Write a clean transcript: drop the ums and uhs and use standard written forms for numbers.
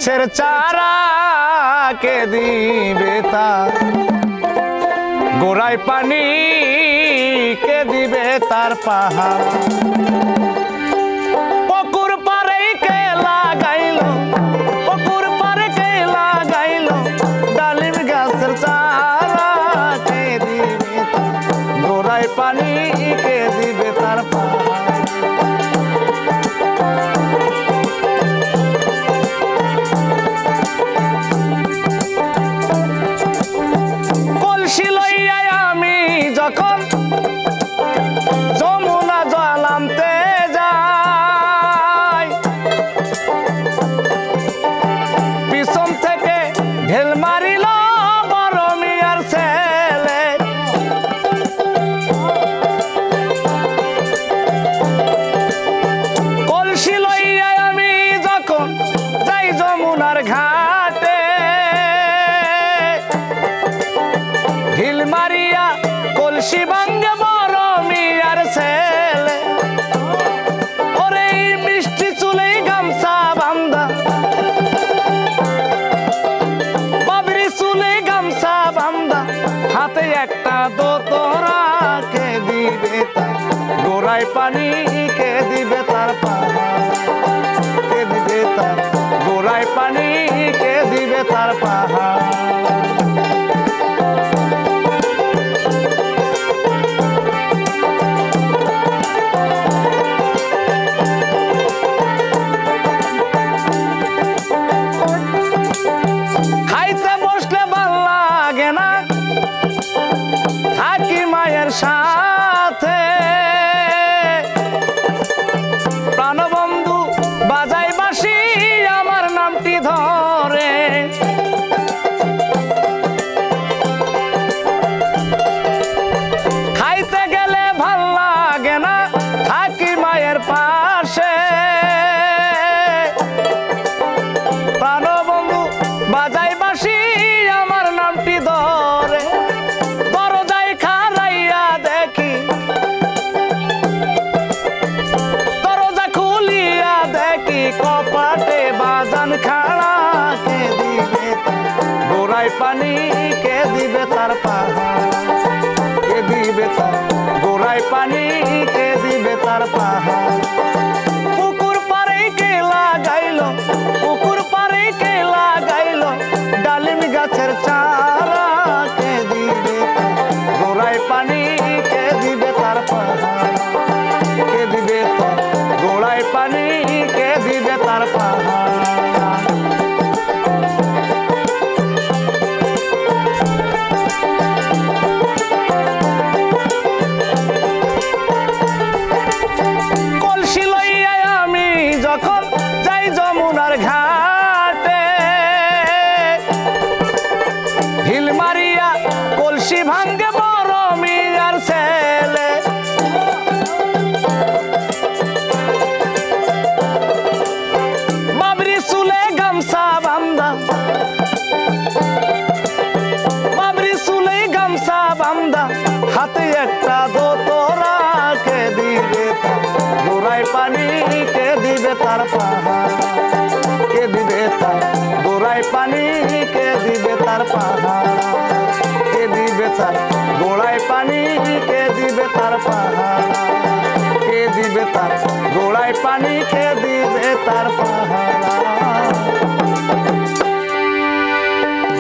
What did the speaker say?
গাছের চারা কে দিবে তার গোড়ায় পানি কে দিবে তার পাহাড় পুকুর পারে কে লাগাইলো পুকুর পারে কে লাগাইলো ডালিম গাছের চারা কে দিবে তার গোড়ায় পানি কে দিবে তার পাহাড় যখন যমুনা জলামতে যাই পিছন থেকে ঢেল মারিল বড় মিয়ার ছেলে কলসি লইয়া আমি যখন যাই যমুনার ঘাটে ঢিল মারিয়া কলসি ভাঙ্গে বড় মিয়ার ছেলে ওরে মিষ্টি চুলে গামছা বান্ধা বাবরি চুলে গামছা বান্ধা হাতে একটা দোতরা কে দিবে তার গোড়ায় পানি কে দিবে তার পাহাড় কে দিবে তার গোড়ায় পানি কে দিবে তার পাহাড় থাকি মায়ের সাথে প্রাণবন্ধু বাজাই বাঁশি আমার নামটি ধরে খাইতে গেলে ভাল লাগে না থাকি মায়ের পাশে প্রাণবন্ধু বাজাই বাঁশি আমার নামটি ধরে কপাটে বাজান খাড়া কে দিবে গোড়ায় পানি কে দিবে তার পাহাড় কে দিবে তার গোড়ায় পানি কে দিবে তার পাহাড় পুকুর পারে কে লাগাইলো পুকুর পারে কে লাগাইলো ডালিম গাছের চারা কে দিবে গোড়ায় পানি কে দিবে তার পাহাড় কে দিবে তার গোড়ায় পানি কে দিবে তার পাহাড় কলসি লইয়া আমি যখন যাই যমুনার ঘাটে ঢিল মারিয়া কলসি ভাঙ্গে বড় মিয়ার ছেলে চুলে গামছা বান্ধা বাবরি চুলে গামছা বান্ধা হাতে একটা দোতরা কে দিবে গোড়ায় পানি কে দিবে তার পাহাড় কে দিবে তার গোড়ায় পানি কে দিবে তার পাহাড় কে দিবে তার গোড়ায় পানি কে দিবে তার পাহাড় কে দিবে তার গোড়ায় পানি কে দিবে তার পাহাড়।